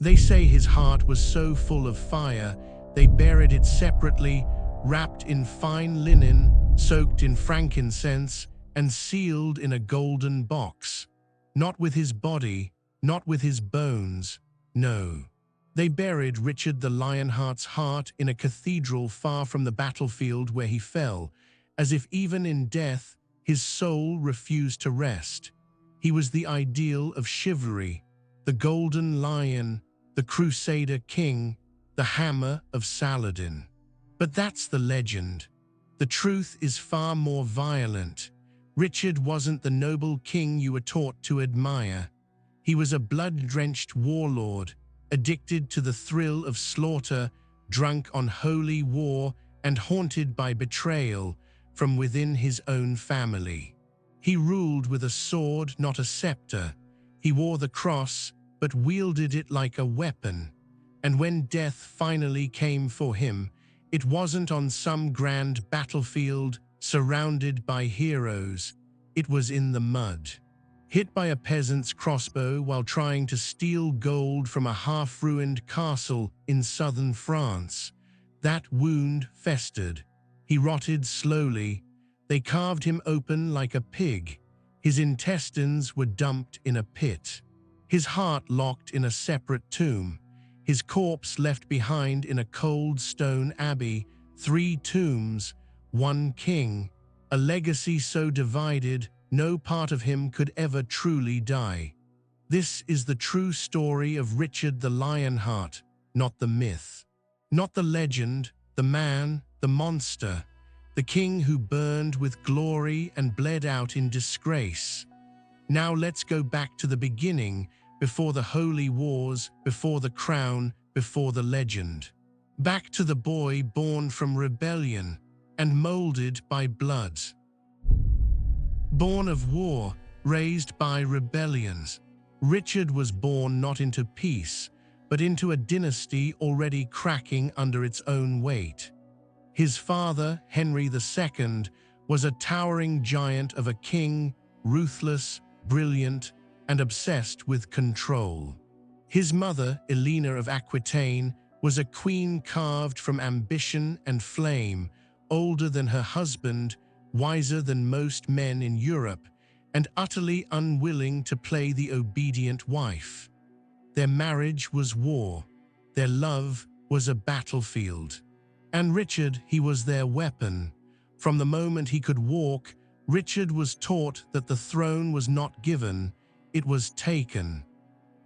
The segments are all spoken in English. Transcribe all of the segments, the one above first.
They say his heart was so full of fire, they buried it separately, wrapped in fine linen, soaked in frankincense, and sealed in a golden box. Not with his body, not with his bones, no. They buried Richard the Lionheart's heart in a cathedral far from the battlefield where he fell, as if even in death his soul refused to rest. He was the ideal of chivalry, the golden lion, the Crusader King, the hammer of Saladin. But that's the legend. The truth is far more violent. Richard wasn't the noble king you were taught to admire. He was a blood-drenched warlord, addicted to the thrill of slaughter, drunk on holy war, and haunted by betrayal from within his own family. He ruled with a sword, not a scepter. He wore the cross, but wielded it like a weapon. And when death finally came for him, it wasn't on some grand battlefield surrounded by heroes. It was in the mud. Hit by a peasant's crossbow while trying to steal gold from a half-ruined castle in southern France. That wound festered. He rotted slowly. They carved him open like a pig. His intestines were dumped in a pit. His heart locked in a separate tomb. His corpse left behind in a cold stone abbey, 3 tombs, 1 king, a legacy so divided no part of him could ever truly die. This is the true story of Richard the Lionheart, not the myth. Not the legend, the man, the monster, the king who burned with glory and bled out in disgrace. Now let's go back to the beginning, before the holy wars, before the crown, before the legend. Back to the boy born from rebellion and molded by blood. Born of war, raised by rebellions, Richard was born not into peace, but into a dynasty already cracking under its own weight. His father, Henry II, was a towering giant of a king, ruthless, brilliant, and obsessed with control. His mother, Elena of Aquitaine, was a queen carved from ambition and flame, older than her husband, wiser than most men in Europe, and utterly unwilling to play the obedient wife. Their marriage was war. Their love was a battlefield. And Richard, he was their weapon. From the moment he could walk, Richard was taught that the throne was not given, it was taken.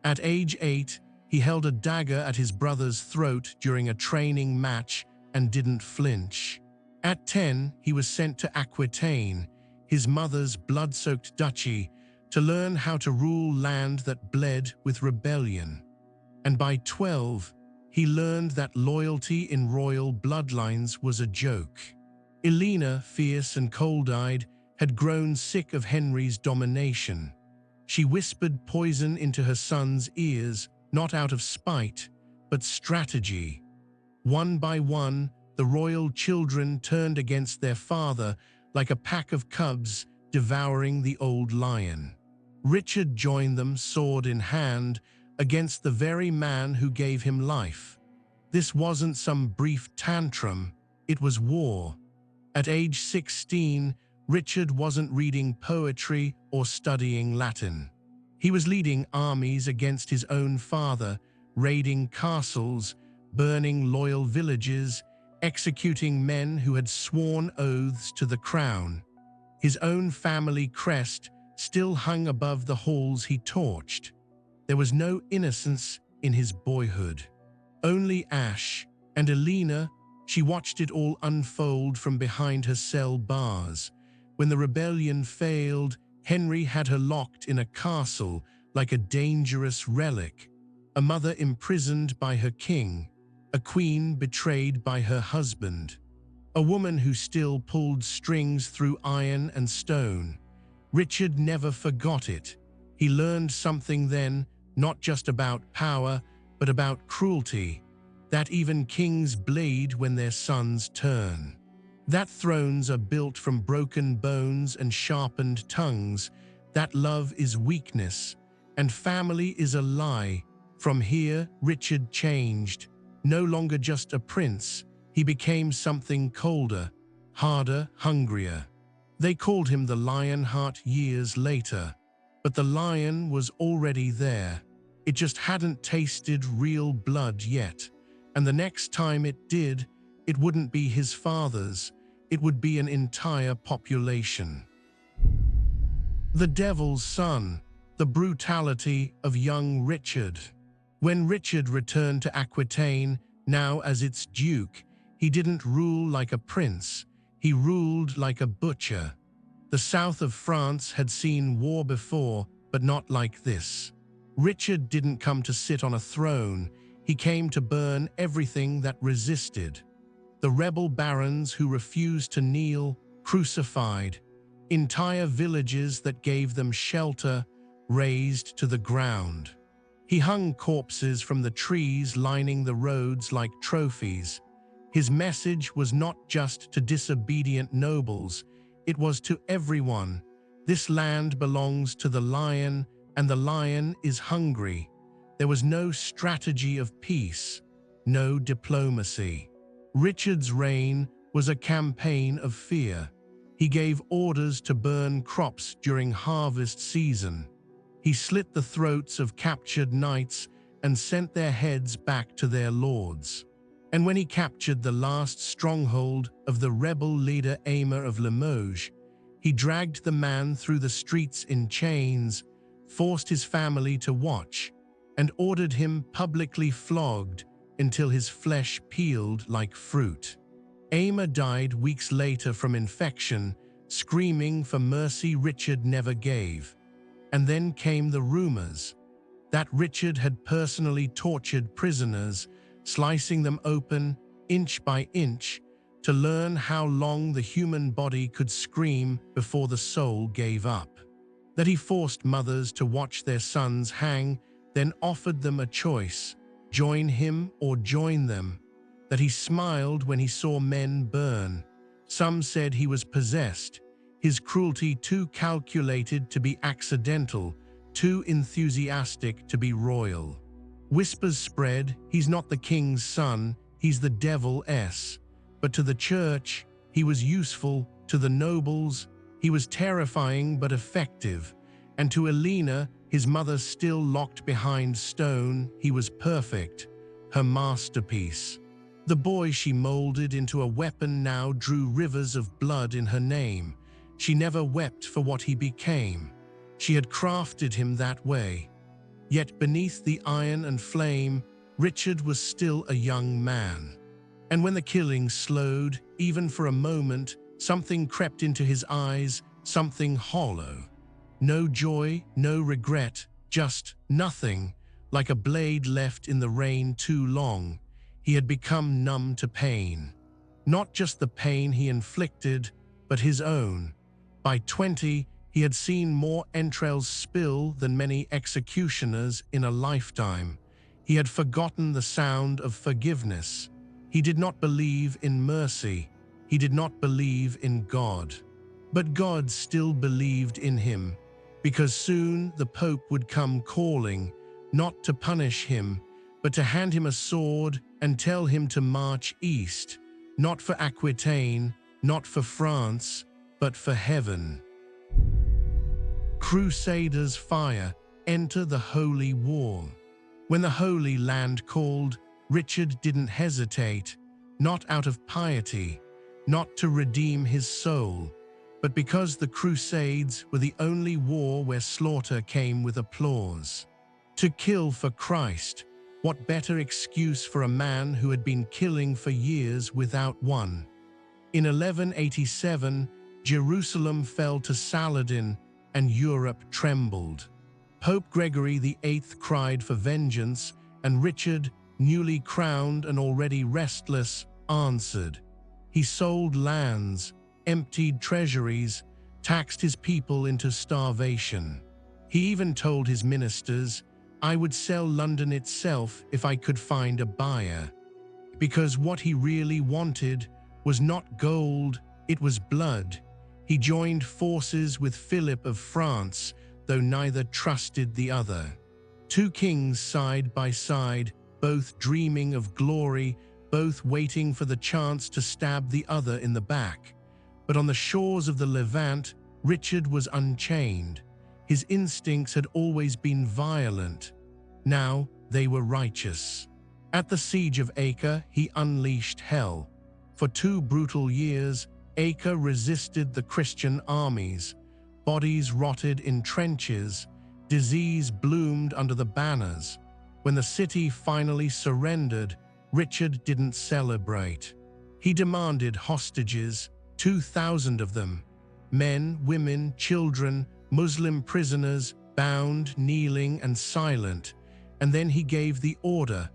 At age 8, he held a dagger at his brother's throat during a training match and didn't flinch. At 10, he was sent to Aquitaine, his mother's blood-soaked duchy, to learn how to rule land that bled with rebellion. And by 12, he learned that loyalty in royal bloodlines was a joke. Elena, fierce and cold-eyed, had grown sick of Henry's domination. She whispered poison into her son's ears, not out of spite, but strategy. One by one, the royal children turned against their father like a pack of cubs devouring the old lion. Richard joined them, sword in hand, against the very man who gave him life. This wasn't some brief tantrum, it was war. At age 16, Richard wasn't reading poetry or studying Latin. He was leading armies against his own father, raiding castles, burning loyal villages, executing men who had sworn oaths to the crown. His own family crest still hung above the halls he torched. There was no innocence in his boyhood. Only ash, and Elena, she watched it all unfold from behind her cell bars. When the rebellion failed, Henry had her locked in a castle like a dangerous relic, a mother imprisoned by her king, a queen betrayed by her husband, a woman who still pulled strings through iron and stone. Richard never forgot it. He learned something then, not just about power, but about cruelty, that even kings bleed when their sons turn. That thrones are built from broken bones and sharpened tongues, that love is weakness, and family is a lie, From here, Richard changed. No longer just a prince, he became something colder, harder, hungrier. They called him the Lionheart years later, but the lion was already there. It just hadn't tasted real blood yet, and the next time it did, it wouldn't be his father's, it would be an entire population. The Devil's Son, the brutality of young Richard. When Richard returned to Aquitaine, now as its duke, he didn't rule like a prince, he ruled like a butcher. The south of France had seen war before, but not like this. Richard didn't come to sit on a throne, he came to burn everything that resisted. The rebel barons who refused to kneel, crucified. Entire villages that gave them shelter, razed to the ground. He hung corpses from the trees lining the roads like trophies. His message was not just to disobedient nobles, it was to everyone. This land belongs to the lion, and the lion is hungry. There was no strategy of peace, no diplomacy. Richard's reign was a campaign of fear. He gave orders to burn crops during harvest season. He slit the throats of captured knights and sent their heads back to their lords. And when he captured the last stronghold of the rebel leader Aymer of Limoges, he dragged the man through the streets in chains, forced his family to watch, and ordered him publicly flogged until his flesh peeled like fruit. Aymer died weeks later from infection, screaming for mercy Richard never gave. And then came the rumors that Richard had personally tortured prisoners, slicing them open inch by inch to learn how long the human body could scream before the soul gave up. That he forced mothers to watch their sons hang, then offered them a choice, join him or join them. That he smiled when he saw men burn. Some said he was possessed, his cruelty too calculated to be accidental, too enthusiastic to be royal. Whispers spread, he's not the king's son, he's the devil's. But to the church, he was useful, to the nobles, he was terrifying but effective, and to Elena, his mother still locked behind stone, he was perfect, her masterpiece. The boy she molded into a weapon now drew rivers of blood in her name. She never wept for what he became. She had crafted him that way. Yet beneath the iron and flame, Richard was still a young man. And when the killing slowed, even for a moment, something crept into his eyes, something hollow. No joy, no regret, just nothing, like a blade left in the rain too long. He had become numb to pain. Not just the pain he inflicted, but his own. By 20, he had seen more entrails spill than many executioners in a lifetime. He had forgotten the sound of forgiveness. He did not believe in mercy. He did not believe in God. But God still believed in him, because soon the Pope would come calling, not to punish him, but to hand him a sword and tell him to march east, not for Aquitaine, not for France, but for heaven. Crusaders' fire, enter the Holy War. When the Holy Land called, Richard didn't hesitate, not out of piety, not to redeem his soul, but because the Crusades were the only war where slaughter came with applause. To kill for Christ, what better excuse for a man who had been killing for years without one? In 1187, Jerusalem fell to Saladin and Europe trembled. Pope Gregory VIII cried for vengeance, and Richard, newly crowned and already restless, answered. He sold lands, emptied treasuries, taxed his people into starvation. He even told his ministers, "I would sell London itself if I could find a buyer." Because what he really wanted was not gold, it was blood. He joined forces with Philip of France, though neither trusted the other. Two kings side by side, both dreaming of glory, both waiting for the chance to stab the other in the back. But on the shores of the Levant, Richard was unchained. His instincts had always been violent. Now they were righteous. At the siege of Acre, he unleashed hell. For 2 brutal years, Acre resisted the Christian armies. Bodies rotted in trenches. Disease bloomed under the banners. When the city finally surrendered, Richard didn't celebrate. He demanded hostages, 2,000 of them. Men, women, children, Muslim prisoners, bound, kneeling, and silent. And then he gave the order.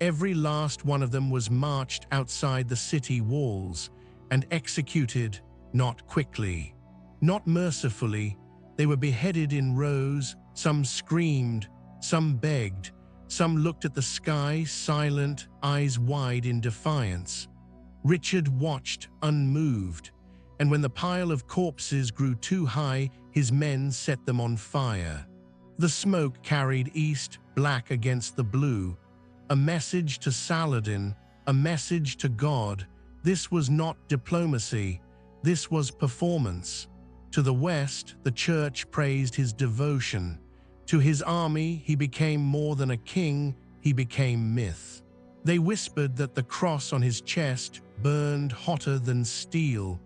Every last one of them was marched outside the city walls and executed, not quickly, not mercifully. They were beheaded in rows. Some screamed, some begged, some looked at the sky, silent, eyes wide in defiance. Richard watched, unmoved, and when the pile of corpses grew too high, his men set them on fire. The smoke carried east, black against the blue, a message to Saladin, a message to God. This was not diplomacy, this was performance. To the west, the church praised his devotion. To his army, he became more than a king, he became myth. They whispered that the cross on his chest burned hotter than steel,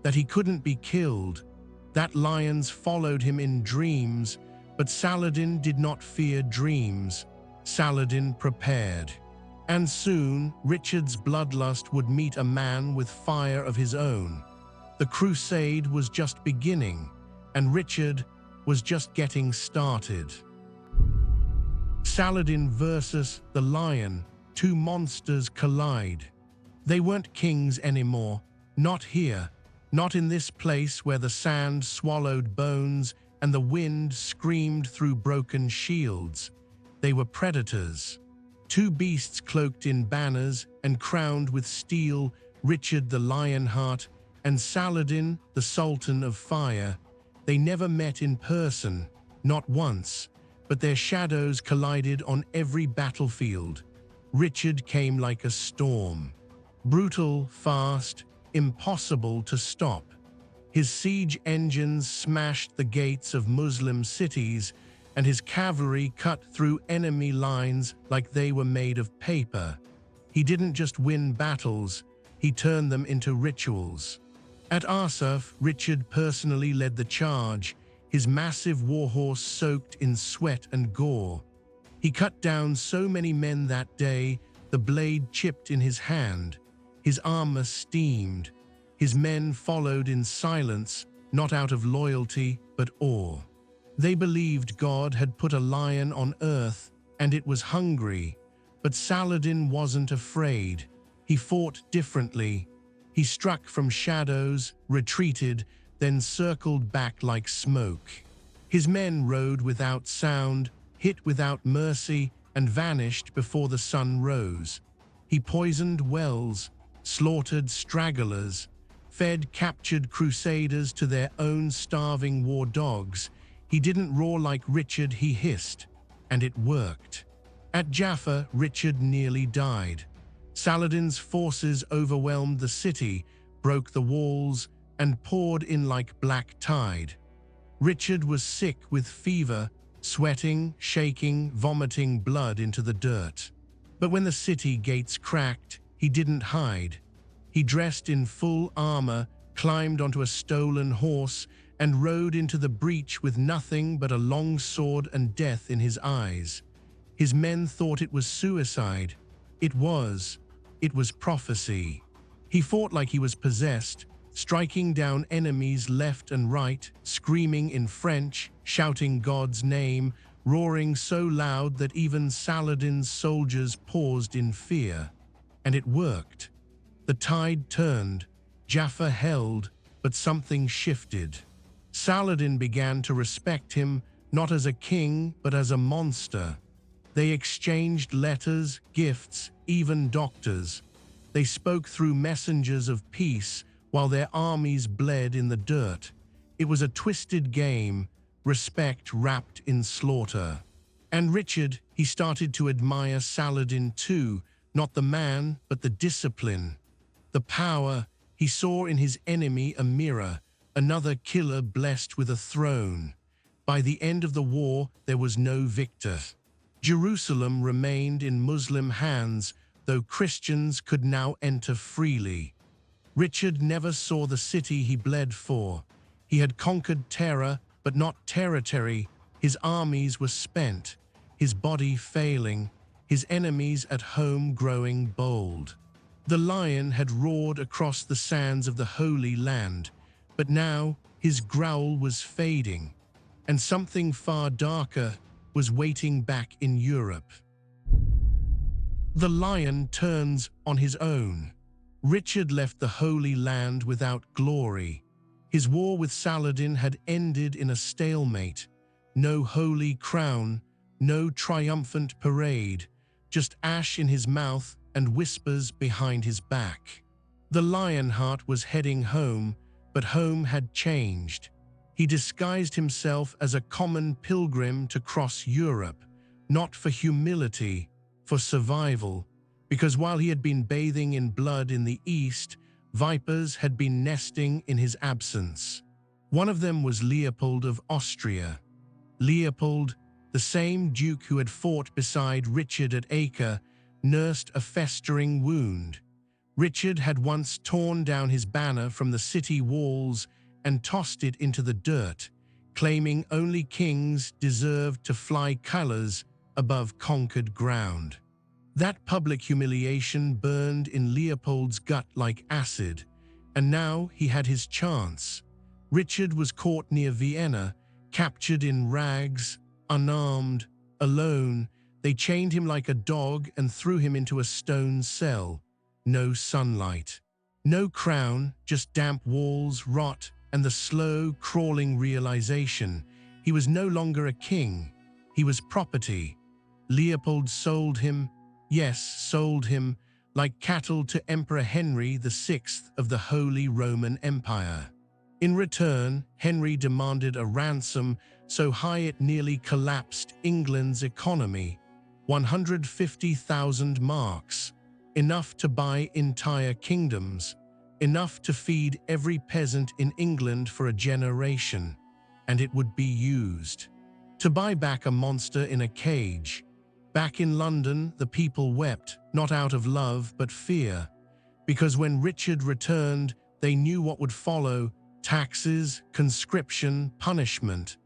that he couldn't be killed, that lions followed him in dreams, but Saladin did not fear dreams. Saladin prepared. And soon, Richard's bloodlust would meet a man with fire of his own. The crusade was just beginning, and Richard was just getting started. Saladin versus the lion, 2 monsters collide. They weren't kings anymore, not here, not in this place where the sand swallowed bones and the wind screamed through broken shields. They were predators. 2 beasts cloaked in banners and crowned with steel, Richard the Lionheart and Saladin the Sultan of Fire. They never met in person, not once, but their shadows collided on every battlefield. Richard came like a storm. Brutal, fast, impossible to stop. His siege engines smashed the gates of Muslim cities, and his cavalry cut through enemy lines like they were made of paper. He didn't just win battles, he turned them into rituals. At Arsuf, Richard personally led the charge, his massive warhorse soaked in sweat and gore. He cut down so many men that day, the blade chipped in his hand. His armor steamed. His men followed in silence, not out of loyalty, but awe. They believed God had put a lion on earth, and it was hungry. But Saladin wasn't afraid. He fought differently. He struck from shadows, retreated, then circled back like smoke. His men rode without sound, hit without mercy, and vanished before the sun rose. He poisoned wells, slaughtered stragglers, fed captured crusaders to their own starving war dogs. He didn't roar like Richard, he hissed, and it worked. At Jaffa, Richard nearly died. Saladin's forces overwhelmed the city, broke the walls, and poured in like black tide. Richard was sick with fever, sweating, shaking, vomiting blood into the dirt. But when the city gates cracked, he didn't hide. He dressed in full armor, climbed onto a stolen horse, and rode into the breach with nothing but a long sword and death in his eyes. His men thought it was suicide. It was prophecy. He fought like he was possessed, striking down enemies left and right, screaming in French, shouting God's name, roaring so loud that even Saladin's soldiers paused in fear. And it worked. The tide turned, Jaffa held, but something shifted. Saladin began to respect him, not as a king, but as a monster. They exchanged letters, gifts, even doctors. They spoke through messengers of peace while their armies bled in the dirt. It was a twisted game, respect wrapped in slaughter. And Richard, he started to admire Saladin too, not the man, but the discipline, the power. He saw in his enemy a mirror, another killer blessed with a throne. By the end of the war, there was no victor. Jerusalem remained in Muslim hands, though Christians could now enter freely. Richard never saw the city he bled for. He had conquered terror, but not territory. His armies were spent, his body failing, his enemies at home growing bold. The lion had roared across the sands of the Holy Land, but now his growl was fading, and something far darker was waiting back in Europe. The lion turns on his own. Richard left the Holy Land without glory. His war with Saladin had ended in a stalemate. No holy crown, no triumphant parade, just ash in his mouth and whispers behind his back. The Lionheart was heading home, but home had changed. He disguised himself as a common pilgrim to cross Europe, not for humility, for survival, because while he had been bathing in blood in the east, vipers had been nesting in his absence. One of them was Leopold of Austria. Leopold, the same duke who had fought beside Richard at Acre, nursed a festering wound. Richard had once torn down his banner from the city walls and tossed it into the dirt, claiming only kings deserved to fly colors above conquered ground. That public humiliation burned in Leopold's gut like acid, and now he had his chance. Richard was caught near Vienna, captured in rags, unarmed, alone. They chained him like a dog and threw him into a stone cell. No sunlight, no crown, just damp walls, rot, and the slow, crawling realization. He was no longer a king. He was property. Leopold sold him, yes, sold him, like cattle to Emperor Henry VI of the Holy Roman Empire. In return, Henry demanded a ransom so high it nearly collapsed England's economy. 150,000 marks, enough to buy entire kingdoms, enough to feed every peasant in England for a generation, and it would be used to buy back a monster in a cage. Back in London, the people wept, not out of love but fear, because when Richard returned, they knew what would follow: taxes, conscription, punishment.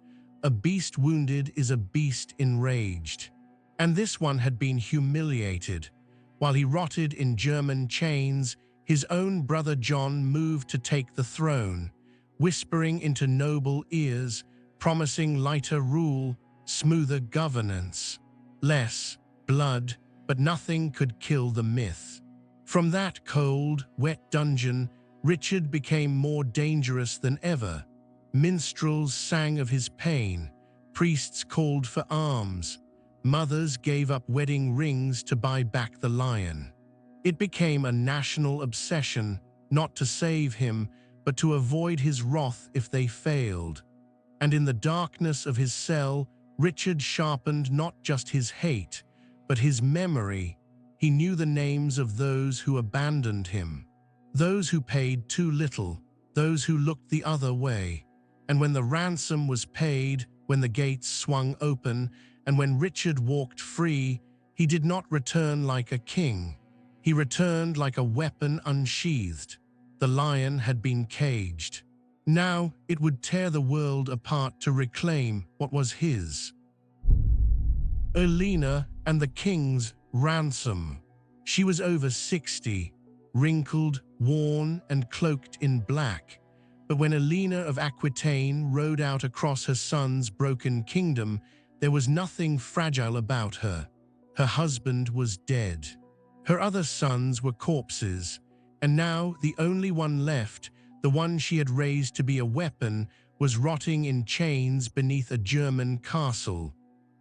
A beast wounded is a beast enraged. And this one had been humiliated. While he rotted in German chains, his own brother John moved to take the throne, whispering into noble ears, promising lighter rule, smoother governance. Less blood, but nothing could kill the myth. From that cold, wet dungeon, Richard became more dangerous than ever. Minstrels sang of his pain, priests called for arms, mothers gave up wedding rings to buy back the lion. It became a national obsession, not to save him, but to avoid his wrath if they failed. And in the darkness of his cell, Richard sharpened not just his hate, but his memory. He knew the names of those who abandoned him, those who paid too little, those who looked the other way. And when the ransom was paid, when the gates swung open, and when Richard walked free, he did not return like a king. He returned like a weapon unsheathed. The lion had been caged. Now it would tear the world apart to reclaim what was his. Erlina and the king's ransom. She was over 60, wrinkled, worn, and cloaked in black. But when Erlina of Aquitaine rode out across her son's broken kingdom, there was nothing fragile about her. Her husband was dead. Her other sons were corpses, and now the only one left, the one she had raised to be a weapon, was rotting in chains beneath a German castle.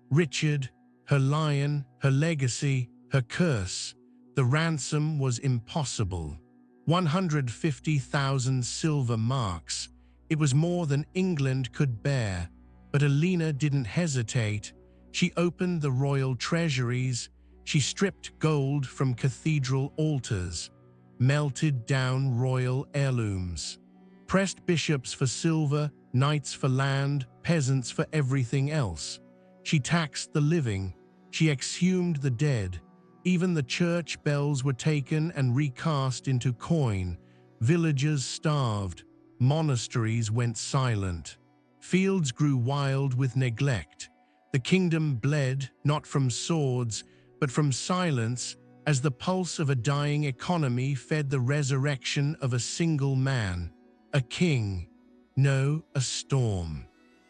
Richard, her lion, her legacy, her curse. The ransom was impossible. 150,000 silver marks. It was more than England could bear. But Erlina didn't hesitate. She opened the royal treasuries. She stripped gold from cathedral altars, melted down royal heirlooms, pressed bishops for silver, knights for land, peasants for everything else. She taxed the living. She exhumed the dead. Even the church bells were taken and recast into coin. Villages starved. Monasteries went silent. Fields grew wild with neglect. The kingdom bled, not from swords, but from silence, as the pulse of a dying economy fed the resurrection of a single man, a king, no, a storm.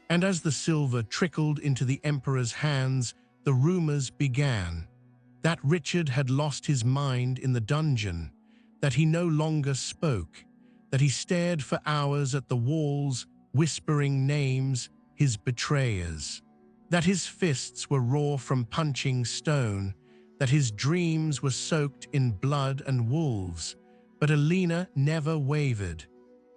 And as the silver trickled into the emperor's hands, the rumors began that Richard had lost his mind in the dungeon, that he no longer spoke, that he stared for hours at the walls, whispering names, his betrayers, that his fists were raw from punching stone, that his dreams were soaked in blood and wolves. But Alina never wavered,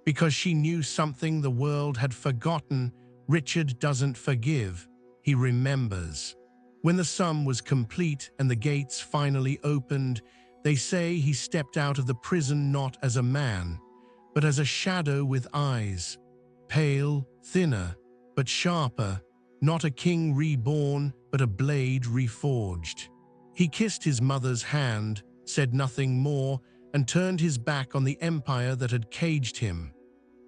because she knew something the world had forgotten. Richard doesn't forgive, he remembers. When the sum was complete and the gates finally opened, they say he stepped out of the prison not as a man, but as a shadow with eyes, pale, thinner, but sharper, not a king reborn, but a blade reforged. He kissed his mother's hand, said nothing more, and turned his back on the empire that had caged him.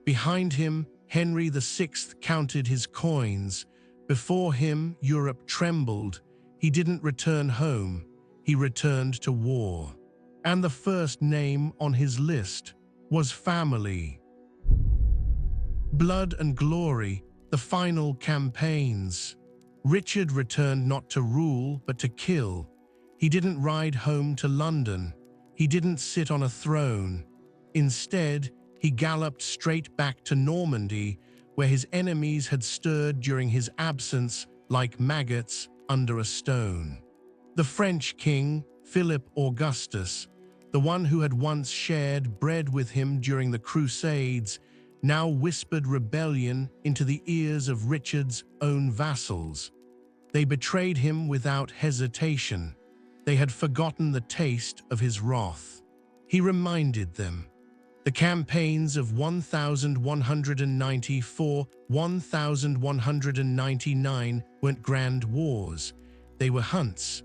Behind him, Henry VI counted his coins. Before him, Europe trembled. He didn't return home. He returned to war. And the first name on his list was family. Blood and glory, the final campaigns. Richard returned not to rule, but to kill. He didn't ride home to London. He didn't sit on a throne. Instead, he galloped straight back to Normandy, where his enemies had stirred during his absence like maggots under a stone. The French king, Philip Augustus, the one who had once shared bread with him during the Crusades, now whispered rebellion into the ears of Richard's own vassals. They betrayed him without hesitation. They had forgotten the taste of his wrath. He reminded them. The campaigns of 1194, 1199 weren't grand wars. They were hunts.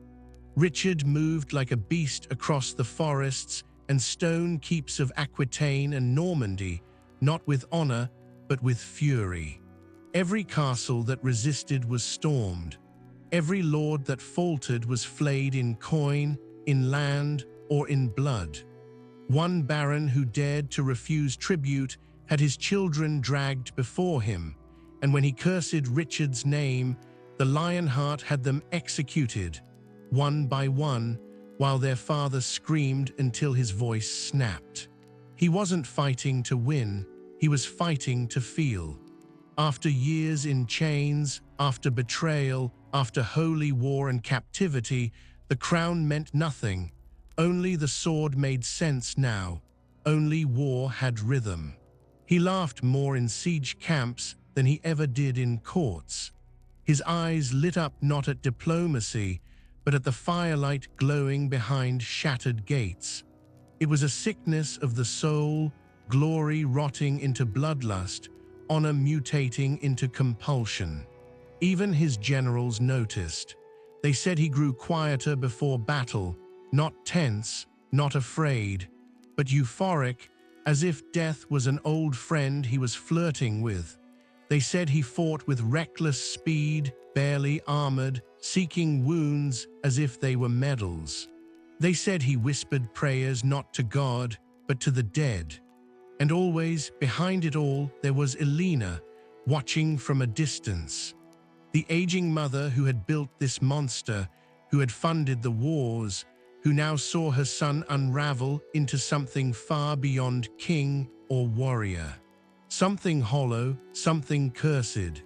Richard moved like a beast across the forests and stone keeps of Aquitaine and Normandy, not with honor, but with fury. Every castle that resisted was stormed. Every lord that faltered was flayed in coin, in land, or in blood. One baron who dared to refuse tribute had his children dragged before him, and when he cursed Richard's name, the Lionheart had them executed, one by one, while their father screamed until his voice snapped. He wasn't fighting to win, he was fighting to feel. After years in chains, after betrayal, after holy war and captivity, the crown meant nothing. Only the sword made sense now. Only war had rhythm. He laughed more in siege camps than he ever did in courts. His eyes lit up not at diplomacy, but at the firelight glowing behind shattered gates. It was a sickness of the soul, glory rotting into bloodlust, honor mutating into compulsion. Even his generals noticed. They said he grew quieter before battle, not tense, not afraid, but euphoric, as if death was an old friend he was flirting with. They said he fought with reckless speed, barely armored, seeking wounds as if they were medals. They said he whispered prayers not to God, but to the dead. And always, behind it all, there was Alina, watching from a distance. The aging mother who had built this monster, who had funded the wars, who now saw her son unravel into something far beyond king or warrior. Something hollow, something cursed.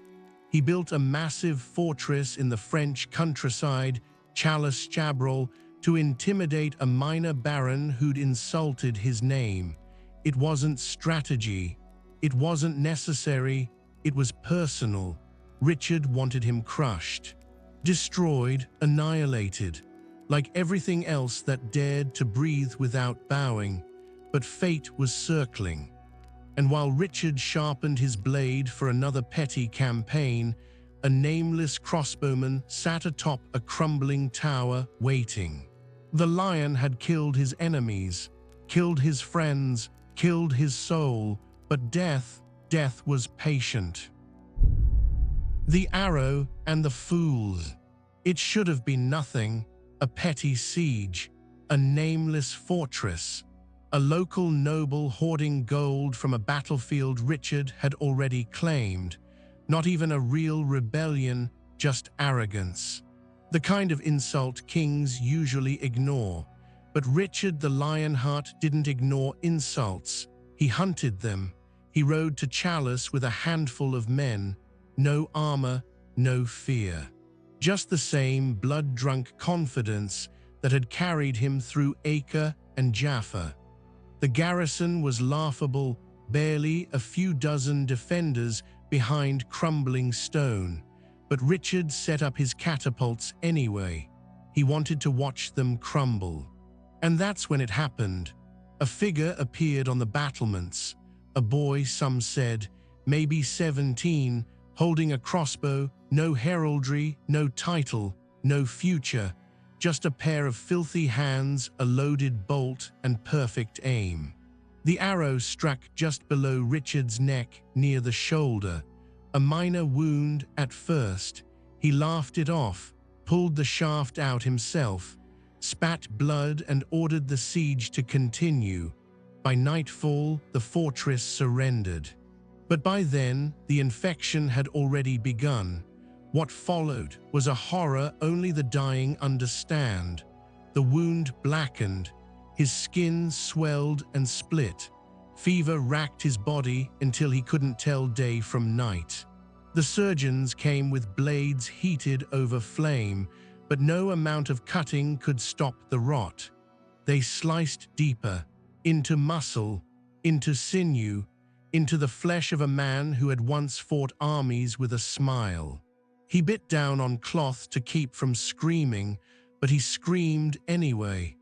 He built a massive fortress in the French countryside, Chalice Chabrol, to intimidate a minor baron who'd insulted his name. It wasn't strategy. It wasn't necessary. It was personal. Richard wanted him crushed. destroyed, annihilated, like everything else that dared to breathe without bowing. But fate was circling. And while Richard sharpened his blade for another petty campaign, a nameless crossbowman sat atop a crumbling tower, waiting. The lion had killed his enemies, killed his friends, killed his soul, but death was patient. The arrow and the fools. It should have been nothing, a petty siege, a nameless fortress, a local noble hoarding gold from a battlefield Richard had already claimed. Not even a real rebellion, just arrogance. The kind of insult kings usually ignore. But Richard the Lionheart didn't ignore insults. He hunted them. He rode to Chalice with a handful of men. No armor, no fear. Just the same blood-drunk confidence that had carried him through Acre and Jaffa. The garrison was laughable, barely a few dozen defenders behind crumbling stone. But Richard set up his catapults anyway. He wanted to watch them crumble. And that's when it happened. A figure appeared on the battlements. A boy, some said, maybe 17, holding a crossbow, no heraldry, no title, no future, just a pair of filthy hands, a loaded bolt, and perfect aim. The arrow struck just below Richard's neck, near the shoulder. A minor wound at first. He laughed it off, pulled the shaft out himself, spat blood and ordered the siege to continue. By nightfall, the fortress surrendered. But by then, the infection had already begun. What followed was a horror only the dying understand. The wound blackened, his skin swelled and split. Fever racked his body until he couldn't tell day from night. The surgeons came with blades heated over flame, but no amount of cutting could stop the rot. They sliced deeper, into muscle, into sinew, into the flesh of a man who had once fought armies with a smile. He bit down on cloth to keep from screaming, but he screamed anyway.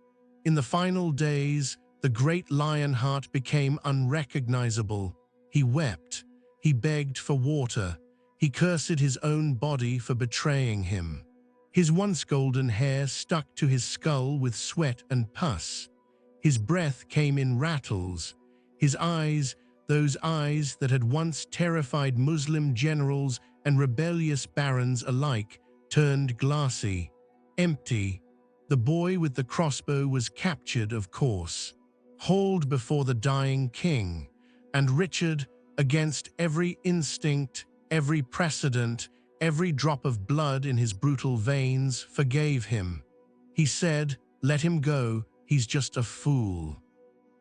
In the final days, the great Lionheart became unrecognizable. He wept. He begged for water. He cursed his own body for betraying him. His once golden hair stuck to his skull with sweat and pus. His breath came in rattles. His eyes, those eyes that had once terrified Muslim generals and rebellious barons alike, turned glassy, empty. The boy with the crossbow was captured, of course, hauled before the dying king, and Richard, against every instinct, every precedent, every drop of blood in his brutal veins, forgave him. He said, "Let him go, he's just a fool."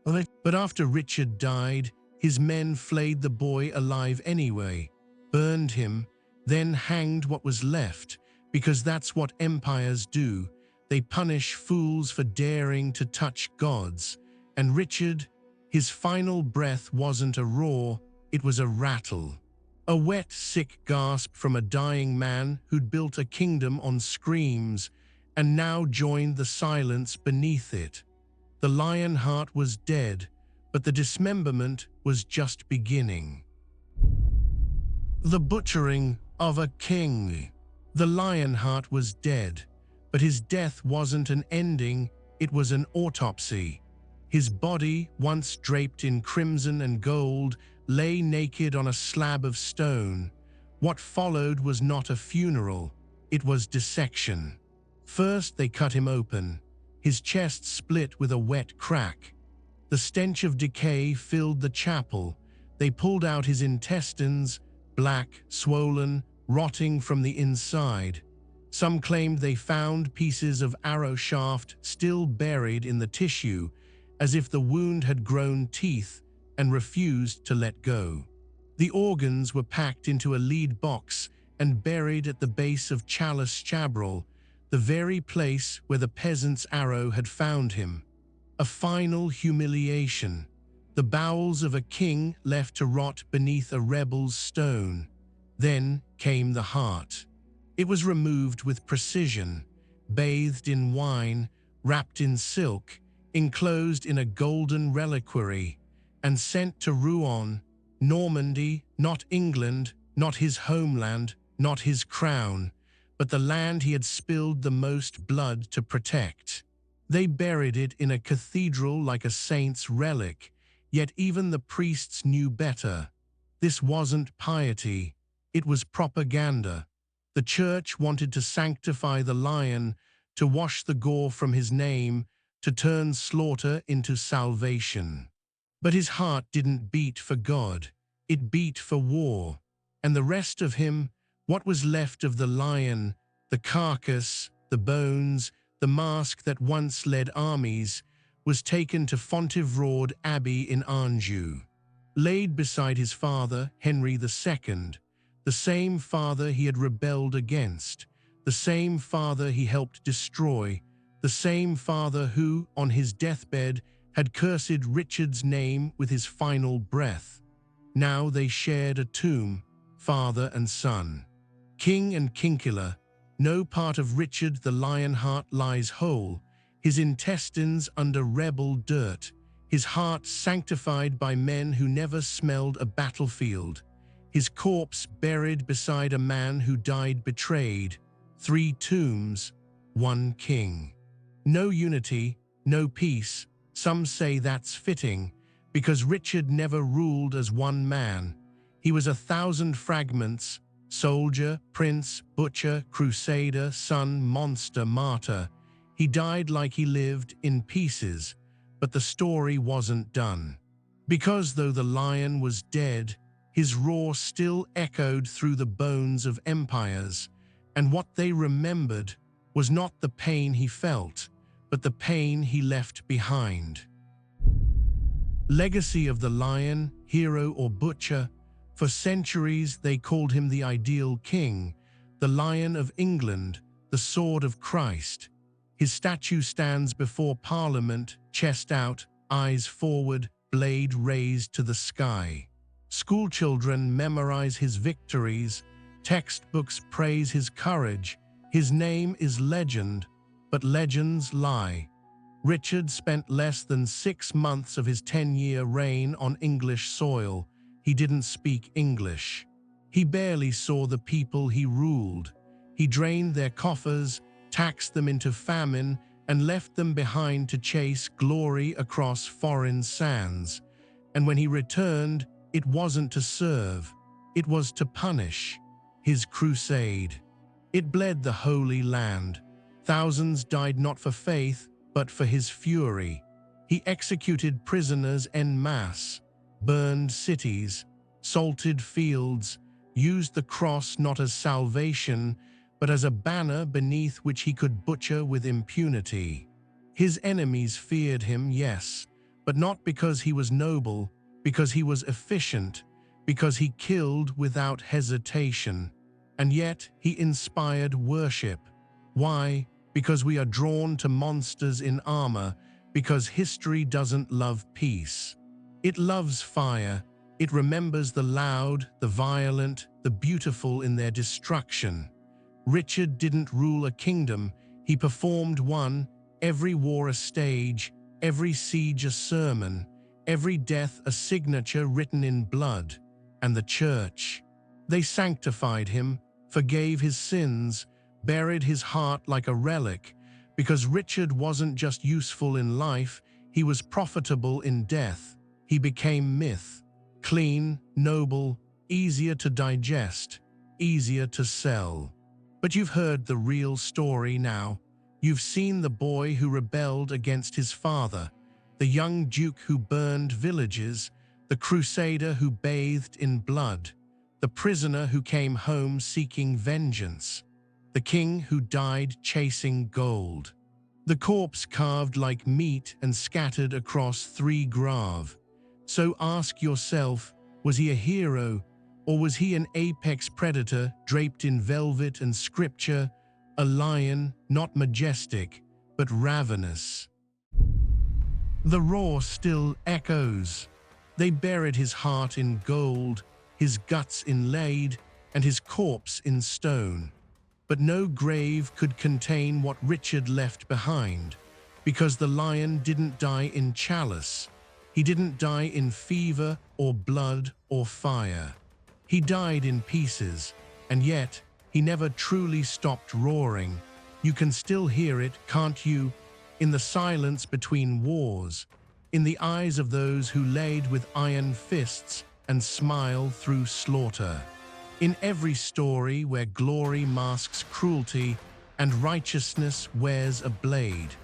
But after Richard died, his men flayed the boy alive anyway, burned him, then hanged what was left, because that's what empires do. They punish fools for daring to touch gods. And Richard, his final breath wasn't a roar, it was a rattle. A wet, sick gasp from a dying man who'd built a kingdom on screams, and now joined the silence beneath it. The Lionheart was dead, but the dismemberment was just beginning. The butchering of a king. The Lionheart was dead, but his death wasn't an ending, it was an autopsy. His body, once draped in crimson and gold, lay naked on a slab of stone. What followed was not a funeral, it was dissection. First they cut him open. His chest split with a wet crack. The stench of decay filled the chapel. They pulled out his intestines, black, swollen, rotting from the inside. Some claimed they found pieces of arrow shaft still buried in the tissue, as if the wound had grown teeth and refused to let go. The organs were packed into a lead box and buried at the base of Chalice Chabrol, the very place where the peasant's arrow had found him. A final humiliation. The bowels of a king left to rot beneath a rebel's stone. Then came the heart. It was removed with precision, bathed in wine, wrapped in silk, enclosed in a golden reliquary, and sent to Rouen, Normandy, not England, not his homeland, not his crown, but the land he had spilled the most blood to protect. They buried it in a cathedral like a saint's relic, yet even the priests knew better. This wasn't piety, it was propaganda. The church wanted to sanctify the lion, to wash the gore from his name, to turn slaughter into salvation. But his heart didn't beat for God, it beat for war. And the rest of him, what was left of the lion, the carcass, the bones, the mask that once led armies, was taken to Fontevraud Abbey in Anjou. Laid beside his father, Henry II, the same father he had rebelled against, the same father he helped destroy, the same father who, on his deathbed, had cursed Richard's name with his final breath. Now they shared a tomb, father and son. King and Kinkiller, no part of Richard the Lionheart lies whole, his intestines under rebel dirt, his heart sanctified by men who never smelled a battlefield, his corpse buried beside a man who died betrayed. 3 tombs, 1 king. No unity, no peace. Some say that's fitting, because Richard never ruled as one man. He was 1,000 fragments, soldier, prince, butcher, crusader, son, monster, martyr. He died like he lived, in pieces, but the story wasn't done. Because though the lion was dead, his roar still echoed through the bones of empires, and what they remembered was not the pain he felt, but the pain he left behind. Legacy of the lion, hero or butcher. For centuries they called him the ideal king, the Lion of England, the Sword of Christ. His statue stands before Parliament, chest out, eyes forward, blade raised to the sky. Schoolchildren memorize his victories, textbooks praise his courage. His name is legend, but legends lie. Richard spent less than 6 months of his 10-year reign on English soil. He didn't speak English. He barely saw the people he ruled. He drained their coffers, taxed them into famine, and left them behind to chase glory across foreign sands. And when he returned, it wasn't to serve, it was to punish. His crusade. It bled the Holy Land. Thousands died not for faith, but for his fury. He executed prisoners en masse, burned cities, salted fields, used the cross not as salvation, but as a banner beneath which he could butcher with impunity. His enemies feared him, yes, but not because he was noble, because he was efficient, because he killed without hesitation. And yet he inspired worship. Why? Because we are drawn to monsters in armor, because history doesn't love peace. It loves fire. It remembers the loud, the violent, the beautiful in their destruction. Richard didn't rule a kingdom, he performed one, every war a stage, every siege a sermon, every death a signature written in blood. And the church. They sanctified him, forgave his sins, buried his heart like a relic, because Richard wasn't just useful in life, he was profitable in death. He became myth, clean, noble, easier to digest, easier to sell. But you've heard the real story now. You've seen the boy who rebelled against his father, the young duke who burned villages, the crusader who bathed in blood, the prisoner who came home seeking vengeance, the king who died chasing gold, the corpse carved like meat and scattered across 3 graves. So ask yourself, was he a hero, or was he an apex predator draped in velvet and scripture, a lion, not majestic, but ravenous? The roar still echoes. They buried his heart in gold, his guts inlaid, and his corpse in stone. But no grave could contain what Richard left behind, because the lion didn't die in chalice. He didn't die in fever or blood or fire. He died in pieces, and yet he never truly stopped roaring. You can still hear it, can't you? In the silence between wars, in the eyes of those who laid with iron fists and smile through slaughter. In every story where glory masks cruelty and righteousness wears a blade.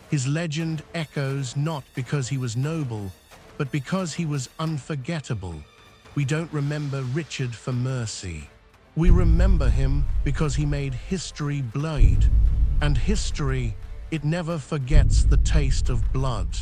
His legend echoes not because he was noble, but because he was unforgettable. We don't remember Richard for mercy. We remember him because he made history bleed. And history, it never forgets the taste of blood.